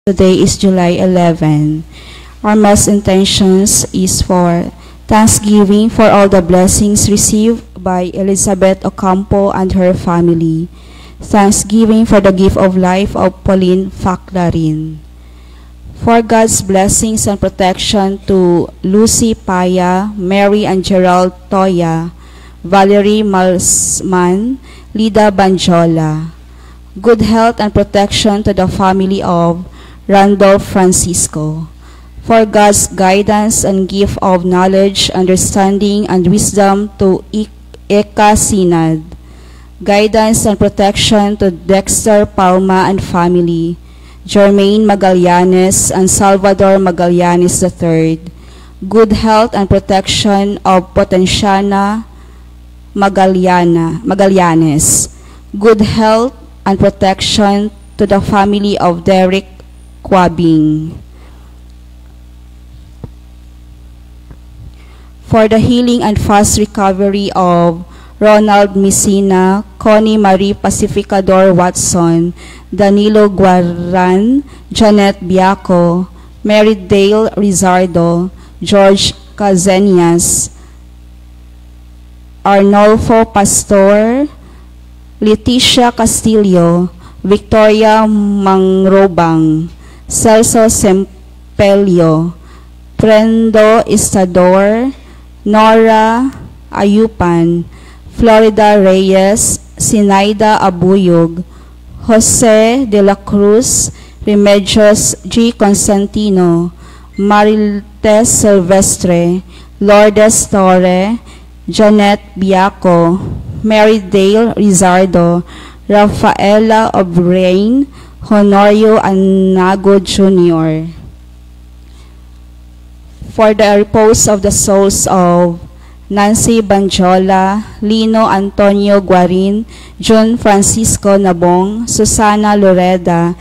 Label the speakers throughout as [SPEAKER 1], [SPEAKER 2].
[SPEAKER 1] Today is July 11. Our Mass intentions is for Thanksgiving for all the blessings received by Elizabeth Ocampo and her family. Thanksgiving for the gift of life of Pauline Faclarin. For God's blessings and protection to Lucy Paya, Mary and Gerald Toya, Valerie Malsman, Lida Banjola. Good health and protection to the family of Randolph Francisco. For God's guidance and gift of knowledge, understanding, and wisdom to Eka Synod. Guidance and protection to Dexter Palma and family, Jermaine Magallanes and Salvador Magallanes III. Good health and protection of Potenciana Magallanes. Good health and protection to the family of Derek Quabing. For the healing and fast recovery of Ronald Messina, Connie Marie Pacificador Watson, Danilo Guaran, Janet Biaco, Mary Dale Rizardo, George Cazenias, Arnolfo Pastor, Leticia Castillo, Victoria Mangrobang, Celso Sempelio, Prendo Istador, Nora Ayupan, Florida Reyes, Sinaida Abuyog, Jose de la Cruz, Remedios G. Constantino, Mariltes Silvestre, Lourdes Torre, Janet Biaco, Mary Dale Rizardo, Rafaela O'Brien, Honorio Anago Jr. For the repose of the souls of Nancy Banjola, Lino Antonio Guarin, John Francisco Nabong, Susana Loreda,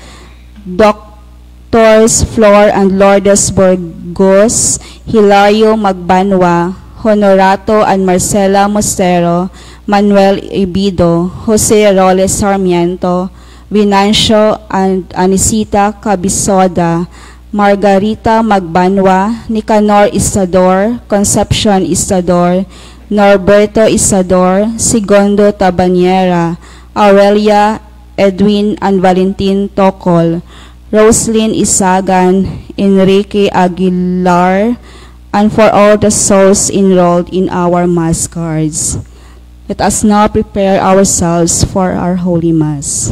[SPEAKER 1] Doctors Flor and Lourdes Burgos, Hilario Magbanwa, Honorato and Marcela Mostero, Manuel Ibido, Jose Roles Sarmiento, Vinancio and Anisita Cabisoda, Margarita Magbanwa, Nicanor Istador, Concepcion Istador, Norberto Istador, Segundo Tabanera, Aurelia Edwin and Valentin Tocol, Roslyn Isagan, Enrique Aguilar, and for all the souls enrolled in our Mass cards. Let us now prepare ourselves for our Holy Mass.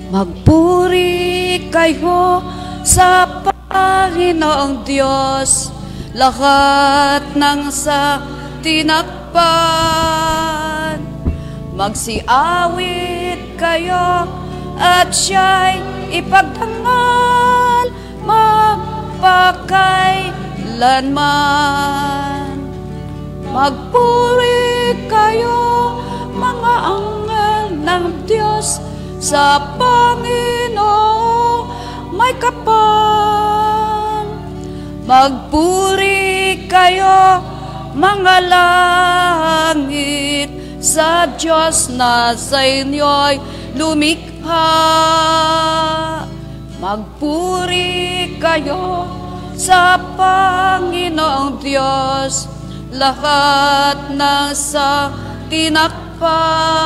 [SPEAKER 2] Magpuri kayo sa Panginoong Diyos, lahat ng sa tinakpan. Magsiawit kayo at siya'y ipagtangal magpakailanman. Magpuri kayo mga anghel ng Diyos, sa Panginoong may kapal. Magpuri kayo mga langit sa Diyos na sa inyo'y lumikha. Magpuri kayo sa Panginoong Diyos, lahat ng sa tinakpan.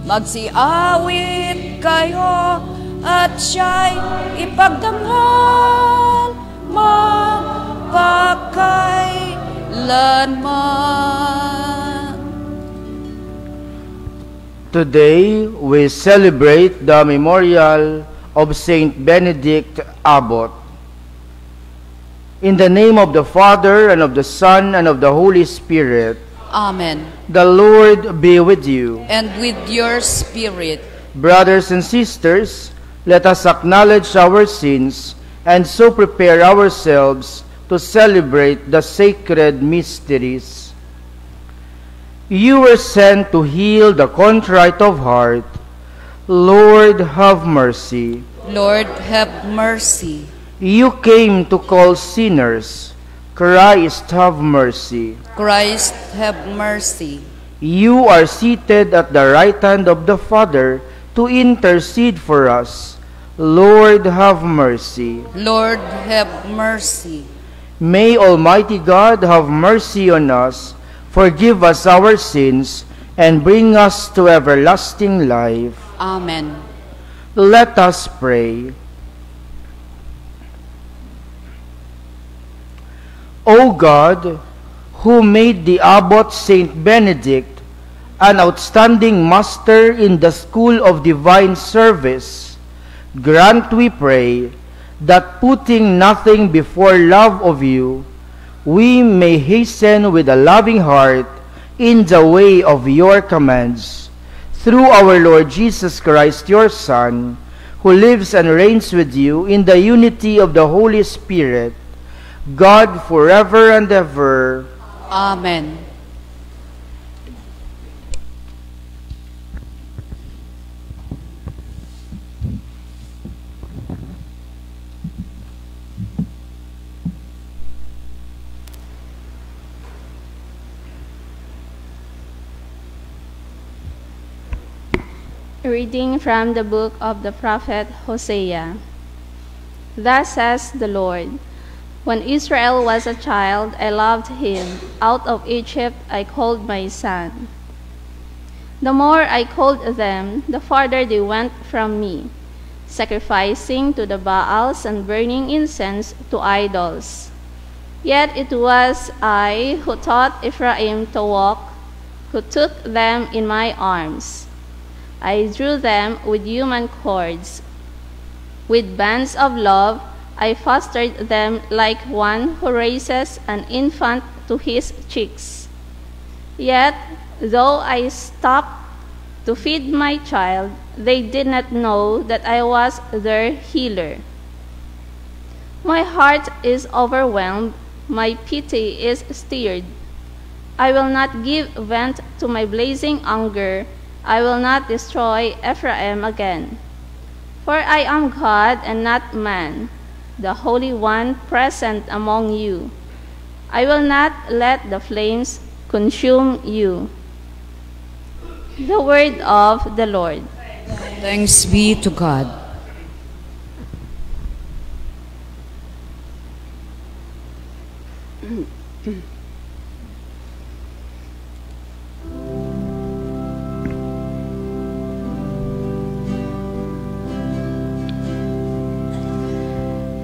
[SPEAKER 2] Magsiawit kayo at siya'y ipagdangal magpakailanman.
[SPEAKER 3] Today, we celebrate the memorial of Saint Benedict Abbot. In the name of the Father, and of the Son, and of the Holy Spirit.
[SPEAKER 2] Amen.
[SPEAKER 3] The Lord be with you.
[SPEAKER 2] And with your spirit.
[SPEAKER 3] Brothers and sisters, let us acknowledge our sins and so prepare ourselves to celebrate the sacred mysteries. You were sent to heal the contrite of heart. Lord, have mercy.
[SPEAKER 2] Lord, have mercy.
[SPEAKER 3] You came to call sinners. Christ, have mercy.
[SPEAKER 2] Christ, have mercy.
[SPEAKER 3] You are seated at the right hand of the Father to intercede for us. Lord, have mercy.
[SPEAKER 2] Lord, have mercy.
[SPEAKER 3] May Almighty God have mercy on us, forgive us our sins, and bring us to everlasting life.
[SPEAKER 2] Amen.
[SPEAKER 3] Let us pray. O God, who made the Abbot Saint Benedict an outstanding master in the school of divine service, grant, we pray, that putting nothing before love of you, we may hasten with a loving heart in the way of your commands. Through our Lord Jesus Christ, your Son, who lives and reigns with you in the unity of the Holy Spirit, God forever and ever.
[SPEAKER 2] Amen.
[SPEAKER 4] A reading from the book of the prophet Hosea. Thus says the Lord, when Israel was a child, I loved him. Out of Egypt I called my son. The more I called them, the farther they went from me, sacrificing to the Baals and burning incense to idols. Yet it was I who taught Ephraim to walk, who took them in my arms. I drew them with human cords. With bands of love, I fostered them like one who raises an infant to his cheeks. Yet, though I stopped to feed my child, they did not know that I was their healer. My heart is overwhelmed, my pity is stirred. I will not give vent to my blazing anger. I will not destroy Ephraim again. For I am God and not man, the Holy One present among you. I will not let the flames consume you. The word of the Lord.
[SPEAKER 2] Thanks be to God.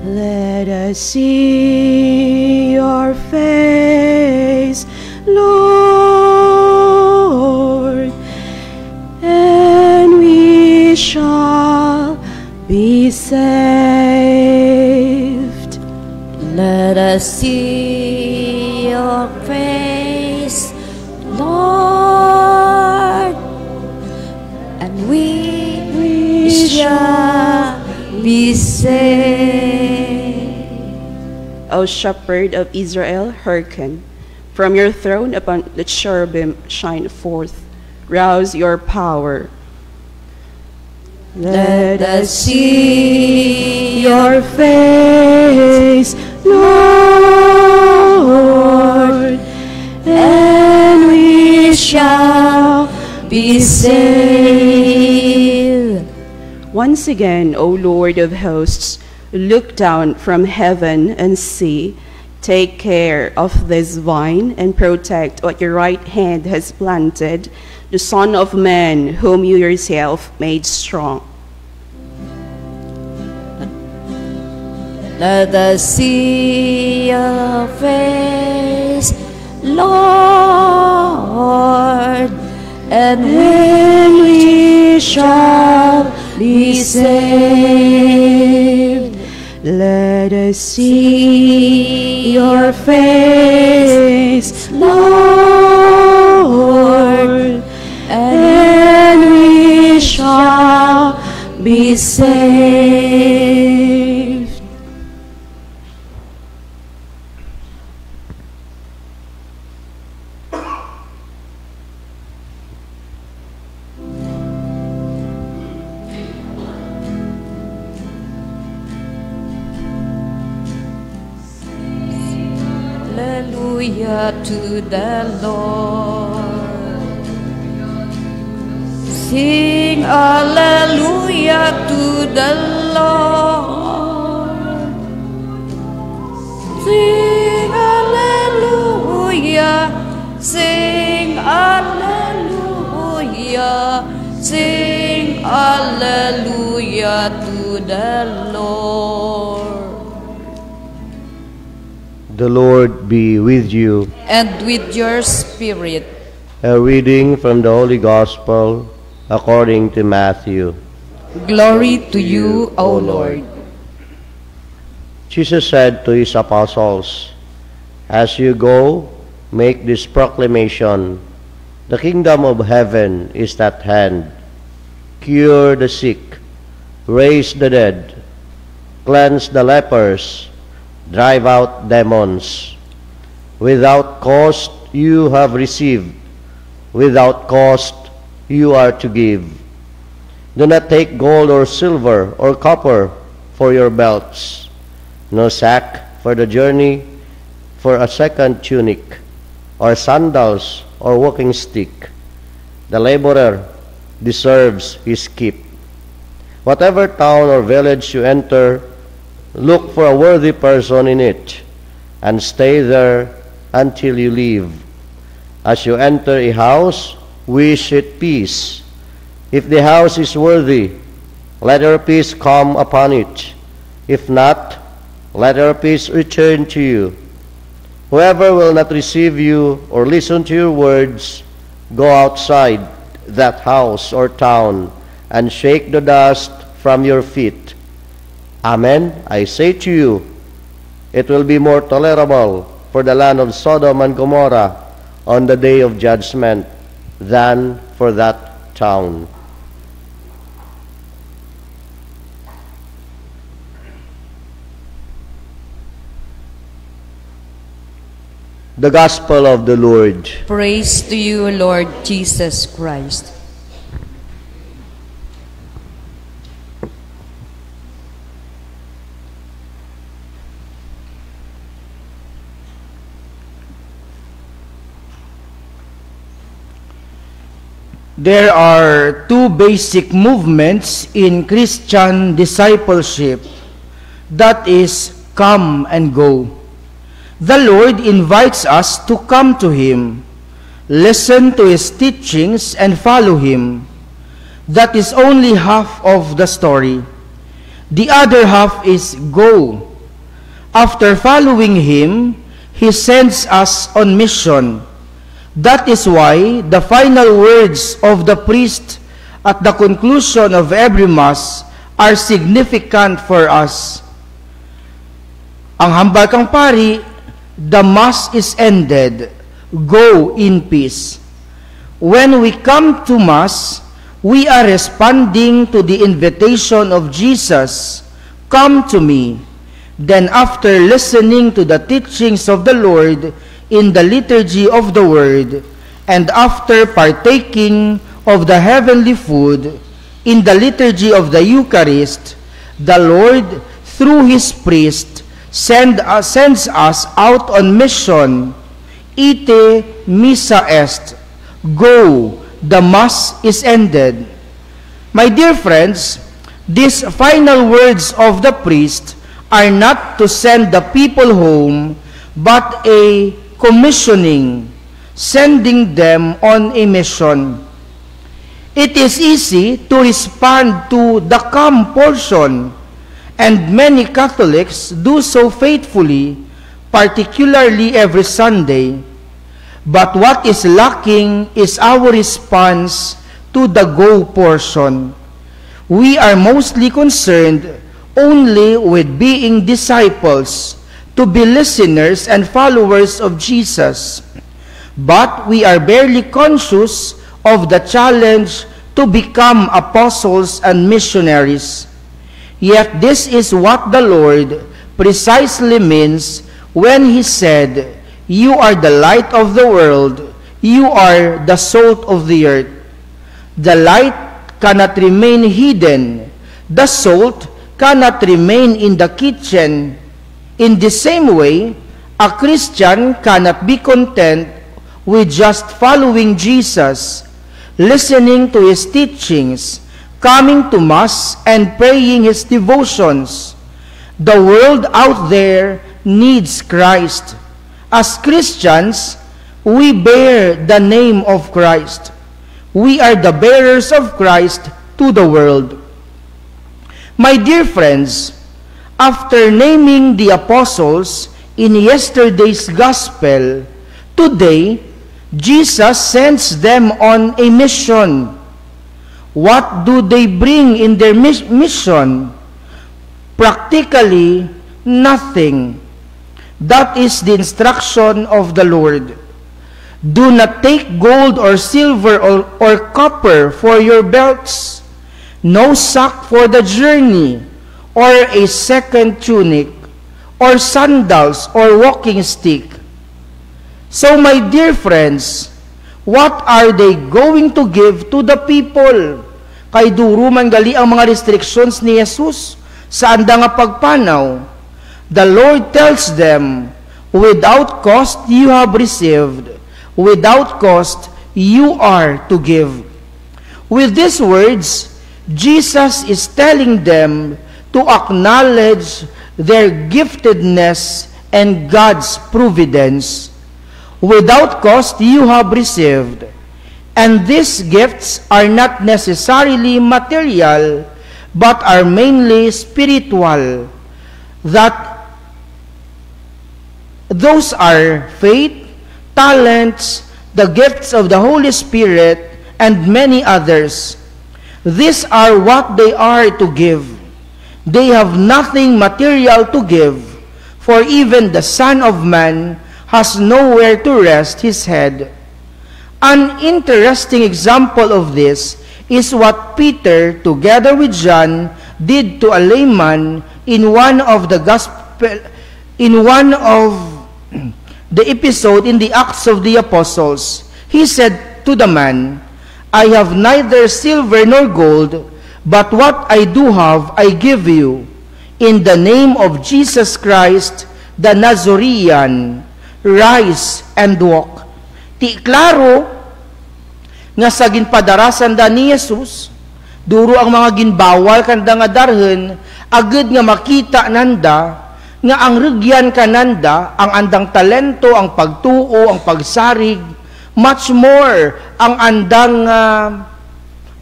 [SPEAKER 5] Let us see your face, Lord, and we shall be saved.
[SPEAKER 6] Let us see your face, Lord, and we shall be saved.
[SPEAKER 5] O Shepherd of Israel, hearken. From your throne upon the cherubim shine forth. Rouse your power.
[SPEAKER 6] Let us see
[SPEAKER 5] your face, Lord, and we shall
[SPEAKER 6] be saved.
[SPEAKER 5] Once again, O Lord of hosts, look down from heaven and see. Take care of this vine and protect what your right hand has planted. the Son of Man, whom you yourself made strong.
[SPEAKER 6] Let us see your face, Lord, and when we shall be saved.
[SPEAKER 5] Let us see your face, Lord,
[SPEAKER 6] and we shall be saved. Hallelujah to the Lord. Sing hallelujah to the Lord. Sing hallelujah. Sing hallelujah. Sing hallelujah to the Lord.
[SPEAKER 7] The Lord be with you.
[SPEAKER 2] And with your spirit.
[SPEAKER 7] A reading from the Holy Gospel according to Matthew.
[SPEAKER 2] Glory to you, O Lord.
[SPEAKER 7] Jesus said to his apostles, "As you go, make this proclamation, the kingdom of heaven is at hand. Cure the sick, raise the dead, cleanse the lepers, drive out demons. Without cost you have received, without cost you are to give. Do not take gold or silver or copper for your belts, no sack for the journey, for a second tunic, or sandals or walking stick. The laborer deserves his keep. Whatever town or village you enter, look for a worthy person in it, and stay there until you leave. As you enter a house, wish it peace. If the house is worthy, let your peace come upon it. If not, let your peace return to you. Whoever will not receive you or listen to your words, go outside that house or town and shake the dust from your feet. Amen, I say to you, it will be more tolerable for the land of Sodom and Gomorrah on the day of judgment than for that town." The Gospel of the Lord.
[SPEAKER 2] Praise to you, Lord Jesus Christ.
[SPEAKER 3] There are two basic movements in Christian discipleship. That is, come and go. The Lord invites us to come to Him, listen to His teachings, and follow Him. That is only half of the story. The other half is go. After following Him, He sends us on mission. That is why the final words of the priest at the conclusion of every Mass are significant for us. Ang hambal kang pari, the Mass is ended. Go in peace. When we come to Mass, we are responding to the invitation of Jesus, "Come to me." Then after listening to the teachings of the Lord in the liturgy of the Word, and after partaking of the heavenly food in the liturgy of the Eucharist, the Lord, through His priest, sends us out on mission. Ite missa est. Go, the Mass is ended. My dear friends, these final words of the priest are not to send the people home, but a commissioning, sending them on a mission. It is easy to respond to the come portion, and many Catholics do so faithfully, particularly every Sunday. But what is lacking is our response to the go portion. We are mostly concerned only with being disciples, to be listeners and followers of Jesus. But we are barely conscious of the challenge to become apostles and missionaries. Yet this is what the Lord precisely means when He said, "You are the light of the world, you are the salt of the earth." The light cannot remain hidden. The salt cannot remain in the kitchen. In the same way, a Christian cannot be content with just following Jesus, listening to His teachings, coming to Mass, and praying His devotions. The world out there needs Christ. As Christians, we bear the name of Christ. We are the bearers of Christ to the world. My dear friends, after naming the apostles in yesterday's gospel, today, Jesus sends them on a mission. What do they bring in their mission? Practically nothing. That is the instruction of the Lord. Do not take gold or silver or copper for your belts, no sack for the journey, or a second tunic, or sandals, or walking stick. So, my dear friends, what are they going to give to the people? Kay duruman gali ang mga restrictions ni Jesus sa anda nga pagpanaw. The Lord tells them, without cost you have received, without cost you are to give. With these words, Jesus is telling them to acknowledge their giftedness and God's providence. Without cost you have received. And these gifts are not necessarily material, but are mainly spiritual. Those are faith, talents, the gifts of the Holy Spirit, and many others. These are what they are to give. They have nothing material to give, for even the Son of Man has nowhere to rest his head. An interesting example of this is what Peter, together with John, did to a layman in one of the episode in the Acts of the Apostles. He said to the man, "I have neither silver nor gold, but what I do have I give you. In the name of Jesus Christ, the Nazarene, rise and walk." Ti klaro nga sa ginpadarasan da ni Jesus, duro ang mga ginbawal kanda nga darhen, agad nga makita nanda nga ang regyan kananda, ang andang talento, ang pagtuo, ang pagsarig, much more ang andang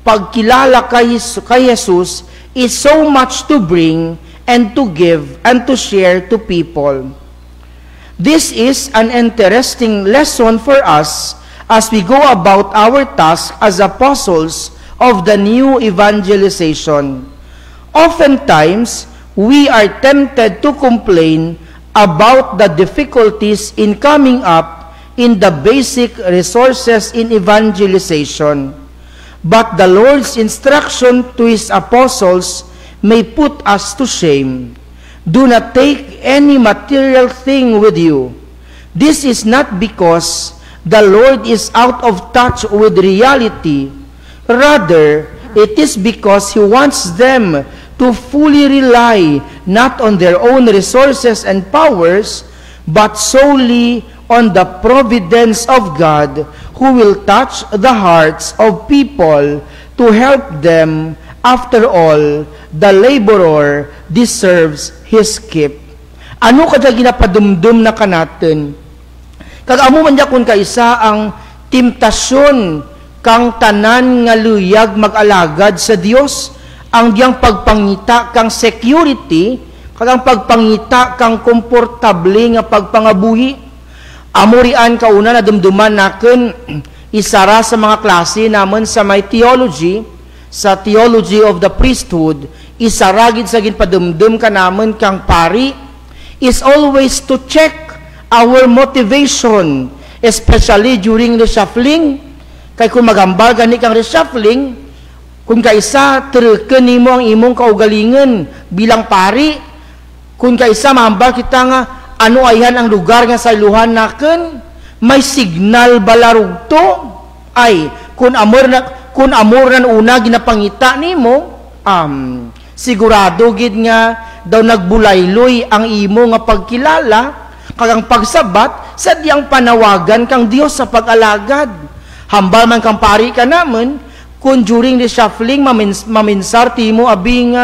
[SPEAKER 3] pagkilala kay Jesus is so much to bring and to give and to share to people. This is an interesting lesson for us as we go about our task as apostles of the new evangelization. Oftentimes, we are tempted to complain about the difficulties in coming up in the basic resources in evangelization. But the Lord's instruction to His apostles may put us to shame. Do not take any material thing with you. This is not because the Lord is out of touch with reality. Rather, it is because He wants them to fully rely not on their own resources and powers, but solely on the providence of God, who will touch the hearts of people to help them. After all, the laborer deserves his keep. Ano kada ginapadumdum na kanatin? Kag amo man kun kaisa ang temptasyon kang tanan nga luyag mag-alagad sa Dios, ang diyang pagpangita kang security, kag ang pagpangita kang komportable nga pagpangabuhi. Amurian kauna na dumduman naken isara sa mga klase naman sa may theology, sa theology of the priesthood, isaragid sa ginpadumdum ka naman kang pari, is always to check our motivation, especially during reshuffling. Kay kung magambal gani kang reshuffling, kung kaisa terken nimo ang imong kaugalingon bilang pari, kung kaisa mahambal kita nga ano ayan ang lugar nga sa iluhan naken, may signal balarog to, ay kung amor nan una ginapangita nimo, sigurado gid nga daw nagbulayloy ang imo nga pagkilala kag ang pagsabat sa diyang panawagan kang Dios sa pag-alagad. Hambal man kang pari ka naman, kung during the shuffling maminsar timo abing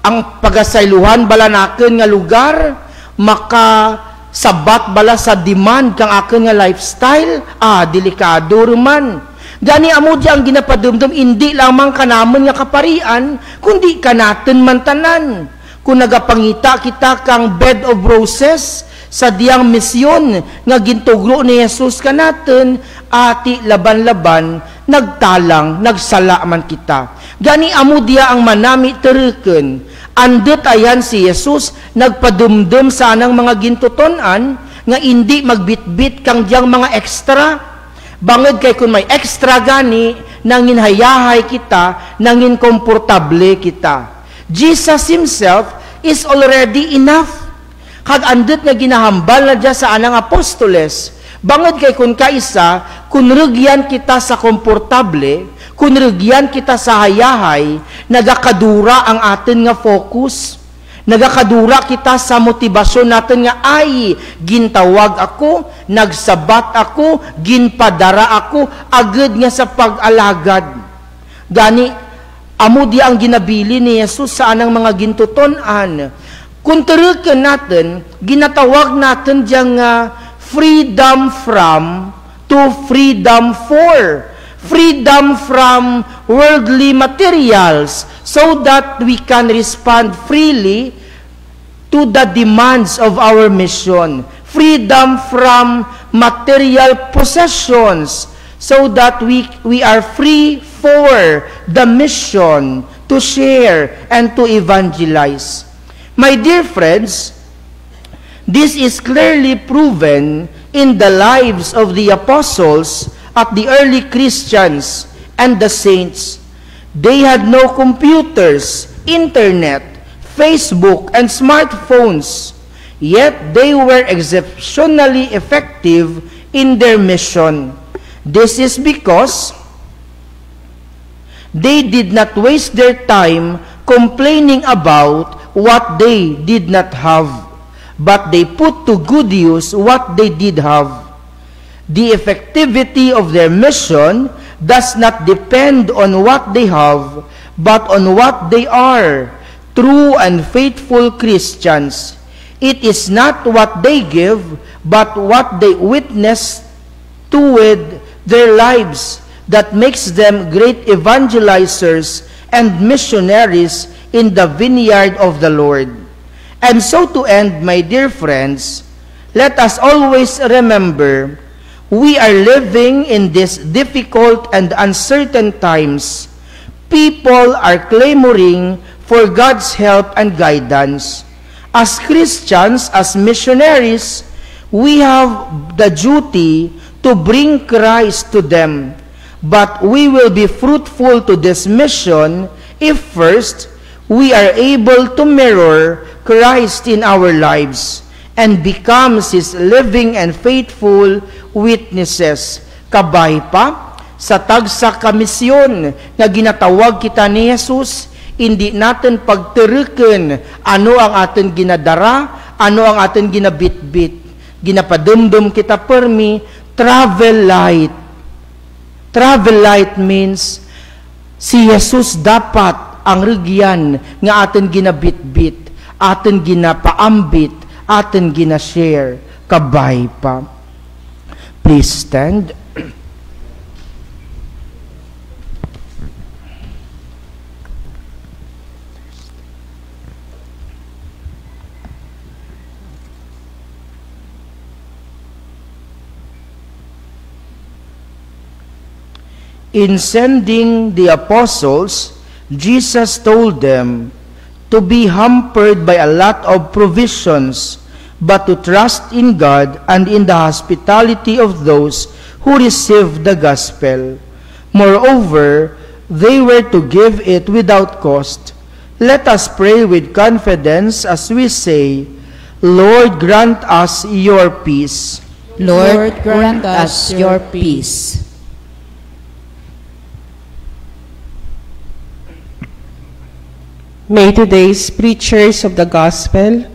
[SPEAKER 3] ang pagasayluhan bala naken nga lugar makasabat bala sa demand kang aken nga lifestyle, delikado man. Gani amo di ang ginapadumdum, hindi lamang kanamon nga kaparian, kundi kanaten mantanan. Kung nagapangita kita kang bed of roses sa diyang misyon nga gintugro ni Jesus kanaten, ati laban-laban nagtalang nagsala man kita. Gani amo diya ang manami tereken, andot ayan si Jesus nagpadumdum sa anang mga gintuton-an nga hindi magbitbit kang diyang mga extra. Bangod kay kung may extra gani, nangin hayahay kita, nangin komportable kita. Jesus himself is already enough. Kag andot nga ginahambal na dya sa anang apostoles, bangod kay kung kaisa, kung rugyan kita sa komportable, kung rugyan kita sa hayahay, nagakadura ang atin nga focus, nagakadura kita sa motibasyon natin nga ay gintawag ako, nagsabat ako, ginpadara ako, agad nga sa pag-alagad. Gani, amo di ang ginabili ni Jesus sa anang mga gintuton-an. Kung turukan natin, ginatawag natin diyang freedom from to freedom for. Freedom from worldly materials so that we can respond freely to the demands of our mission. Freedom from material possessions so that we are free for the mission to share and to evangelize. My dear friends, this is clearly proven in the lives of the apostles at the early Christians and the saints. They had no computers, internet, Facebook, and smartphones, yet they were exceptionally effective in their mission. This is because they did not waste their time complaining about what they did not have, but they put to good use what they did have. The effectivity of their mission does not depend on what they have, but on what they are, true and faithful Christians. It is not what they give, but what they witness to with their lives that makes them great evangelizers and missionaries in the vineyard of the Lord. And so to end, my dear friends, let us always remember we are living in these difficult and uncertain times. People are clamoring for God's help and guidance. As Christians, as missionaries, we have the duty to bring Christ to them. But we will be fruitful to this mission if first we are able to mirror Christ in our lives and become His living and faithful witnesses. Kabay pa, sa tagsa kamisyon na ginatawag kita ni Jesus, hindi natin pagturukan ano ang atin ginadara, ano ang atin ginabitbit. Ginapadumdum kita permi, travel light. Travel light means si Jesus dapat ang rugyan nga atin ginabitbit, atin ginapaambit, atin ginashare. Kabay pa. Please stand. In sending the apostles, Jesus told them to be hampered by a lot of provisions, but to trust in God and in the hospitality of those who received the gospel. Moreover, they were to give it without cost. Let us pray with confidence as we say, Lord, grant us your peace.
[SPEAKER 6] Lord, grant us your peace.
[SPEAKER 8] May today's preachers of the gospel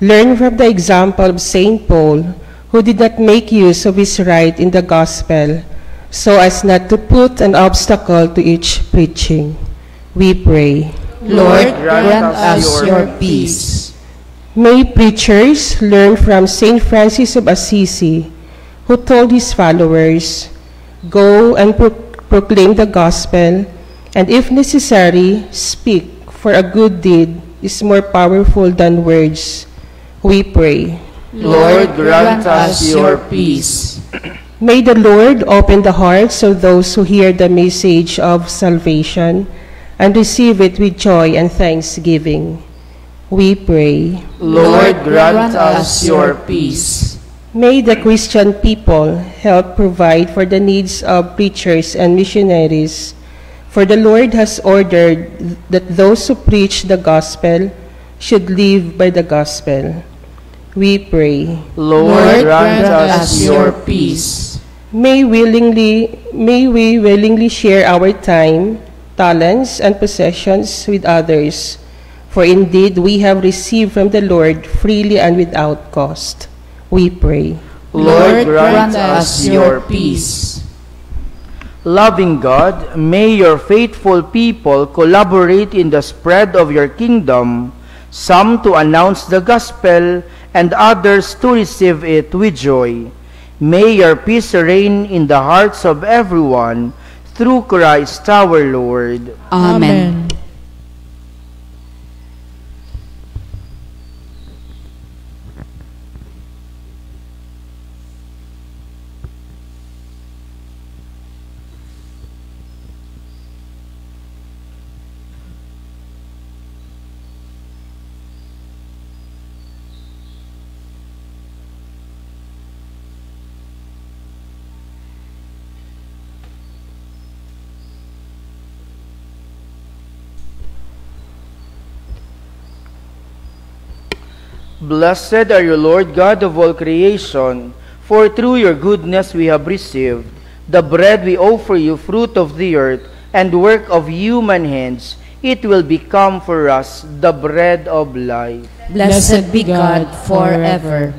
[SPEAKER 8] learn from the example of St. Paul, who did not make use of his right in the gospel, so as not to put an obstacle to each preaching. We pray.
[SPEAKER 6] Lord, grant us your peace.
[SPEAKER 8] May preachers learn from St. Francis of Assisi, who told his followers, "Go and proclaim the gospel, and if necessary, speak, for a good deed is more powerful than words." We pray.
[SPEAKER 6] Lord, grant us your peace.
[SPEAKER 8] May the Lord open the hearts of those who hear the message of salvation and receive it with joy and thanksgiving. We pray.
[SPEAKER 6] Lord, grant us your peace.
[SPEAKER 8] May the Christian people help provide for the needs of preachers and missionaries, for the Lord has ordered that those who preach the gospel should live by the gospel. We pray.
[SPEAKER 6] Lord, grant us your peace.
[SPEAKER 8] May we willingly share our time, talents, and possessions with others, for indeed we have received from the Lord freely and without cost. We pray.
[SPEAKER 6] Lord, grant us your peace.
[SPEAKER 3] Loving God, may your faithful people collaborate in the spread of your kingdom, some to announce the gospel and others to receive it with joy. May your peace reign in the hearts of everyone through Christ our Lord.
[SPEAKER 6] Amen.
[SPEAKER 3] Blessed are you, Lord God of all creation, for through your goodness we have received the bread we offer you, fruit of the earth and work of human hands. It will become for us the bread of life.
[SPEAKER 6] Blessed be God forever.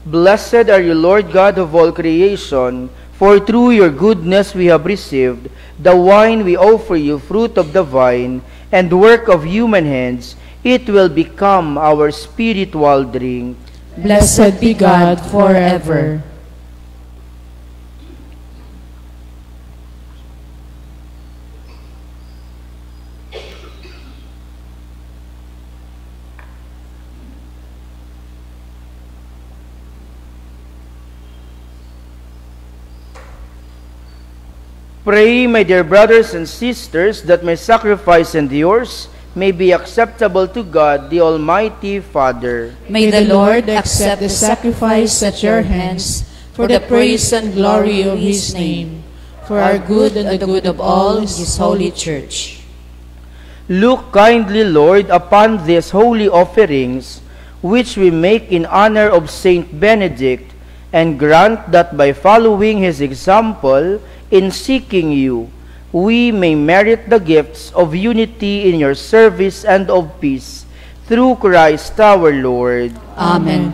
[SPEAKER 3] Blessed are you, Lord God of all creation, for through your goodness we have received the wine we offer you, fruit of the vine, and work of human hands. It will become our spiritual drink.
[SPEAKER 6] Blessed be God forever.
[SPEAKER 3] Pray, my dear brothers and sisters, that my sacrifice and yours may be acceptable to God, the Almighty Father.
[SPEAKER 6] May the Lord accept the sacrifice at your hands for the praise and glory of his name, for our good and the good of all his holy church.
[SPEAKER 3] Look kindly, Lord, upon these holy offerings, which we make in honor of Saint Benedict, and grant that by following his example in seeking you, we may merit the gifts of unity in your service and of peace, through Christ our Lord.
[SPEAKER 6] Amen.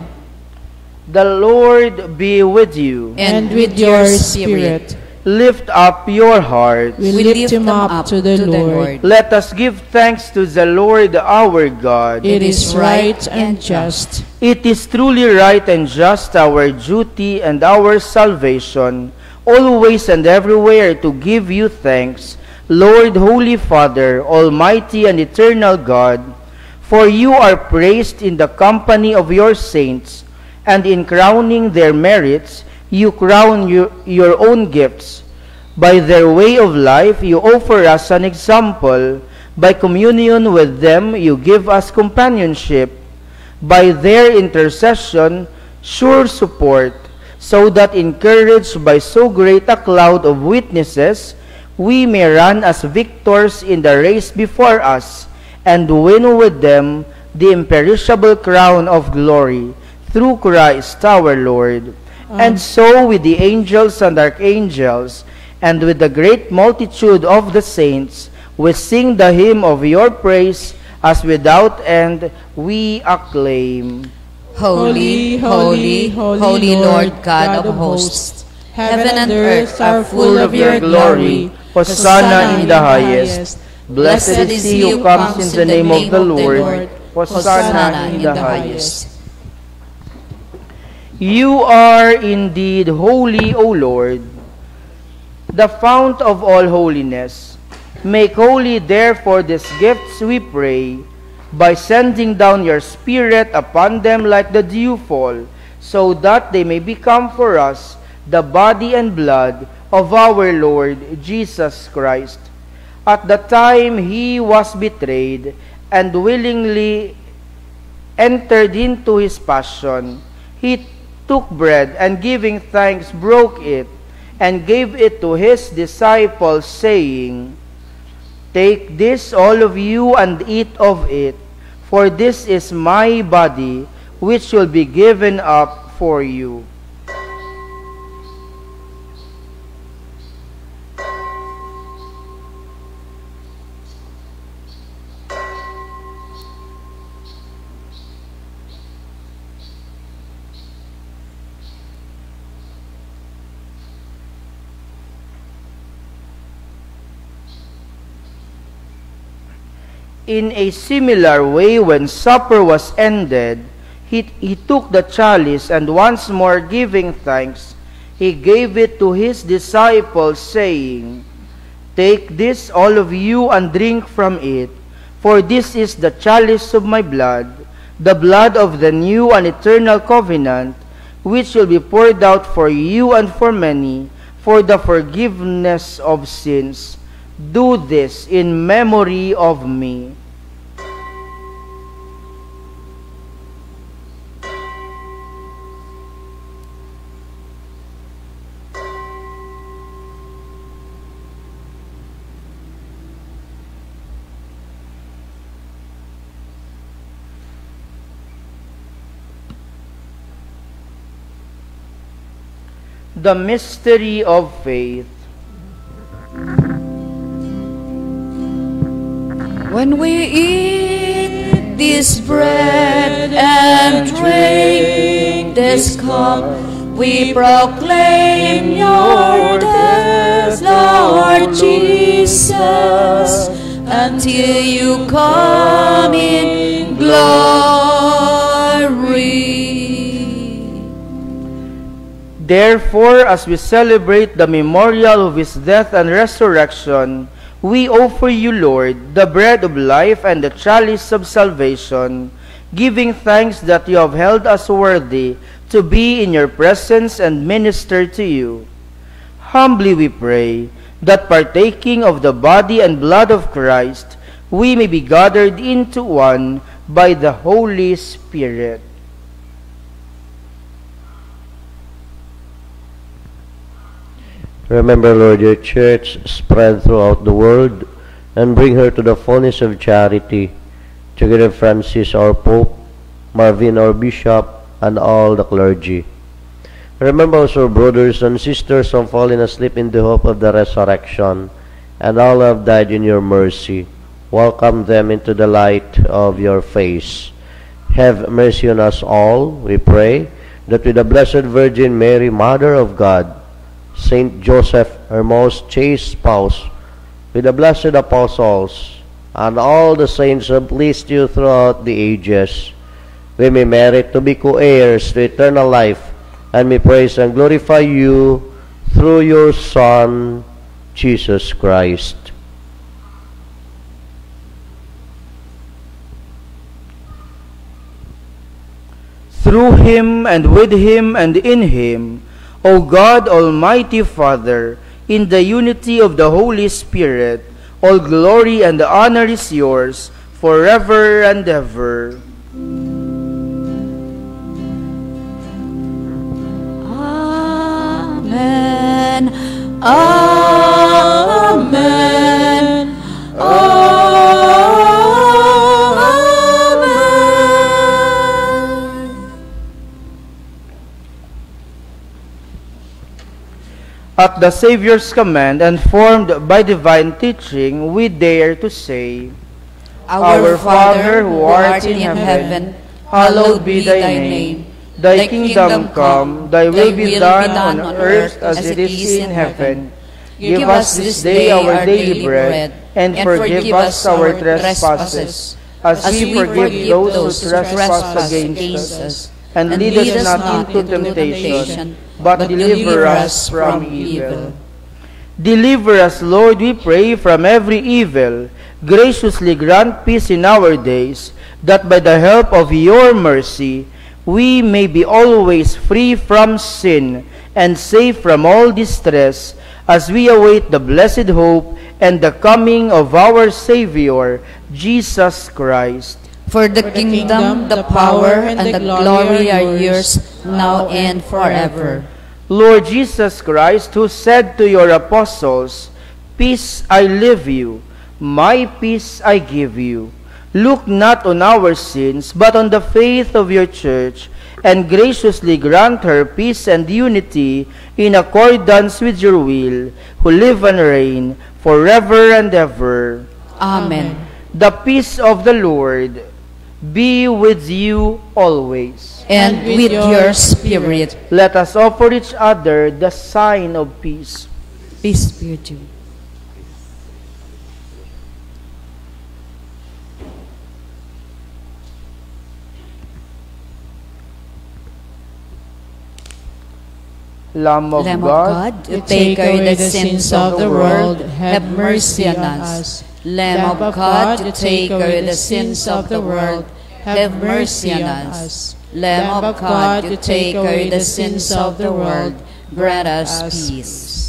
[SPEAKER 3] The Lord be with you.
[SPEAKER 6] And with your spirit.
[SPEAKER 3] Lift up your hearts.
[SPEAKER 6] We lift him up to the Lord.
[SPEAKER 3] Let us give thanks to the Lord our God.
[SPEAKER 6] It is right and just.
[SPEAKER 3] It is truly right and just, our duty and our salvation, always and everywhere to give you thanks, Lord, Holy Father, Almighty and eternal God, for you are praised in the company of your saints, and in crowning their merits, you crown your own gifts. By their way of life, you offer us an example. By communion with them, you give us companionship. By their intercession, sure support, so that encouraged by so great a cloud of witnesses, we may run as victors in the race before us, and win with them the imperishable crown of glory, through Christ our Lord. And so with the angels and archangels, and with the great multitude of the saints, we sing the hymn of your praise, as without end we acclaim.
[SPEAKER 6] Holy, holy, holy Lord God of hosts, heaven and earth are full of your glory.
[SPEAKER 3] Hosanna in the highest. Blessed is he who comes in the name of the Lord. Hosanna in the highest. You are indeed holy, O Lord, the fount of all holiness. Make holy, therefore, these gifts, we pray, by sending down your Spirit upon them like the dewfall, so that they may become for us the body and blood of our Lord Jesus Christ. At the time he was betrayed and willingly entered into his passion, he took bread and giving thanks broke it and gave it to his disciples, saying, "Take this, all of you, and eat of it, for this is my body, which will be given up for you." In a similar way, when supper was ended, he took the chalice, and once more giving thanks, he gave it to his disciples, saying, "Take this, all of you, and drink from it, for this is the chalice of my blood, the blood of the new and eternal covenant, which will be poured out for you and for many, for the forgiveness of sins. Do this in memory of me." The mystery of faith.
[SPEAKER 2] When we eat this bread and drink this cup, we proclaim your death, Lord Jesus, until you come in glory.
[SPEAKER 3] Therefore, as we celebrate the memorial of his death and resurrection, we offer you, Lord, the bread of life and the chalice of salvation, giving thanks that you have held us worthy to be in your presence and minister to you. Humbly we pray that partaking of the body and blood of Christ, we may be gathered into one by the Holy Spirit.
[SPEAKER 7] Remember, Lord, your church spread throughout the world, and bring her to the fullness of charity, together with Francis, our Pope, Marvin, our Bishop, and all the clergy. Remember also brothers and sisters who have fallen asleep in the hope of the resurrection, and all who have died in your mercy. Welcome them into the light of your face. Have mercy on us all, we pray, that with the Blessed Virgin Mary, Mother of God, Saint Joseph, her most chaste spouse, with the blessed apostles, and all the saints who have pleased you throughout the ages, we may merit to be co-heirs to eternal life, and may praise and glorify you through your Son, Jesus Christ.
[SPEAKER 3] Through him, and with him, and in him, O God, Almighty Father, in the unity of the Holy Spirit, all glory and honor is yours forever and ever.
[SPEAKER 2] Amen. Amen. Amen.
[SPEAKER 3] At the Savior's command and formed by divine teaching, we dare to say,
[SPEAKER 2] Our Father who art in heaven, hallowed be thy name.
[SPEAKER 3] Thy kingdom come, thy will be done on earth as it is in heaven. Give us this day our daily bread, and forgive us our trespasses, as we forgive those who trespass against us. And lead us not into temptation, but deliver us from evil. Deliver us, Lord, we pray, from every evil. Graciously grant peace in our days, that by the help of your mercy, we may be always free from sin and safe from all distress, as we await the blessed hope and the coming of our Savior, Jesus Christ.
[SPEAKER 2] For the kingdom, the power, and the glory are yours, now and forever.
[SPEAKER 3] Lord Jesus Christ, who said to your apostles, Peace I leave you, my peace I give you. Look not on our sins, but on the faith of your church, and graciously grant her peace and unity in accordance with your will, who live and reign forever and ever.
[SPEAKER 2] Amen.
[SPEAKER 3] The peace of the Lord be with you always.
[SPEAKER 2] And with your spirit.
[SPEAKER 3] Let us offer each other the sign of peace.
[SPEAKER 2] Peace be with you.
[SPEAKER 3] Lamb of God,
[SPEAKER 2] you take away the sins of the world, have mercy on us. Lamb of God, you take away the sins of the world, have mercy on us. Lamb of God, you take away the sins of the world, grant us peace.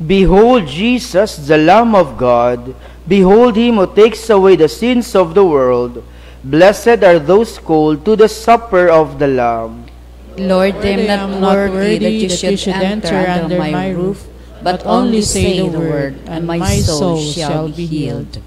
[SPEAKER 3] Behold Jesus, the Lamb of God. Behold him who takes away the sins of the world. Blessed are those called to the supper of the Lamb.
[SPEAKER 2] Lord, I am not worthy that you should enter under my roof, but only say the word, and my soul shall be healed.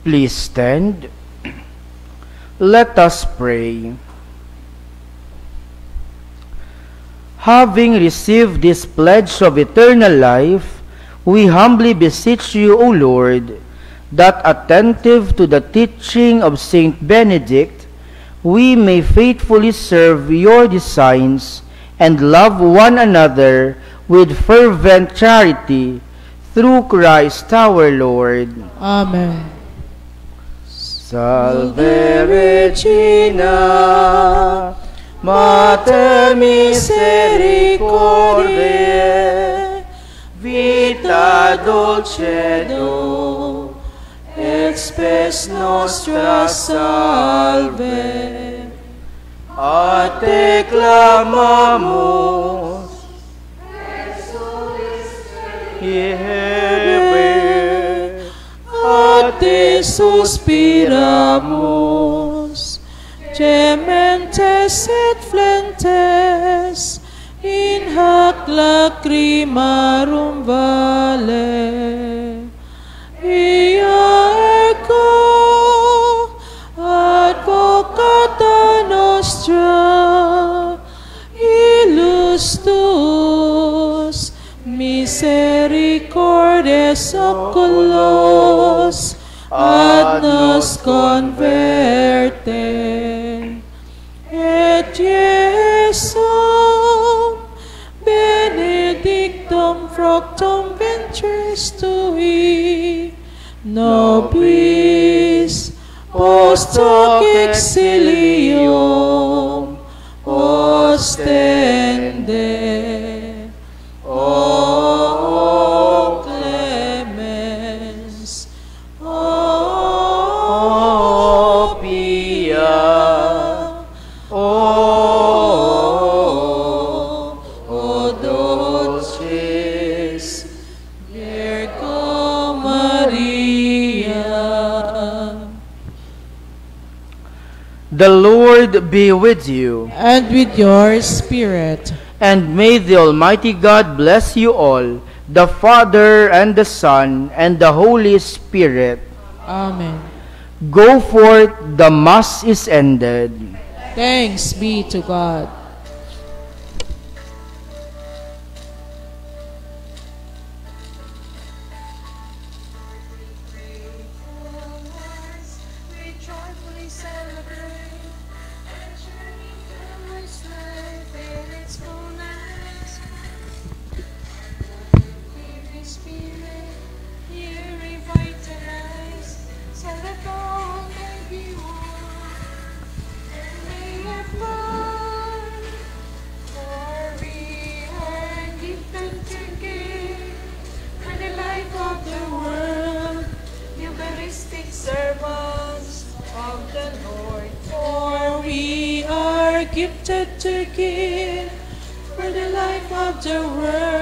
[SPEAKER 3] Please stand. Let us pray. Having received this pledge of eternal life, we humbly beseech you, O Lord, that attentive to the teaching of Saint Benedict, we may faithfully serve your designs and love one another with fervent charity, through Christ our Lord.
[SPEAKER 6] Amen.
[SPEAKER 3] Salve Regina, Mater misericordiae, vita dulcedo, et spes nostra salve. A te clamamus, Iebe,
[SPEAKER 6] A te suspiramus, gementes et flentes, in hac lacrimarum vale. Ia ego, advocata nostra, ilus tuus, misericordes oculos, ad nos converte. Et Iesum benedictum fructum ventris tui, nobis post hoc exilium ostende. O clemens, o pia, o dulcis Virgo Maria.
[SPEAKER 3] The Lord be with you,
[SPEAKER 6] And with your spirit.
[SPEAKER 3] and may the Almighty God bless you all, the Father and the Son and the Holy Spirit.
[SPEAKER 6] Amen.
[SPEAKER 3] Go forth, the Mass is ended.
[SPEAKER 6] Thanks be to God.
[SPEAKER 9] We joyfully celebrate entering Christ's life in its fullness. Holy Spirit, you revitalize, so that all may be one, and may have love. For we are gifted to give for the life of the world, Eucharistic servants of the Lord.
[SPEAKER 6] For we are gifted to give for the life of the world,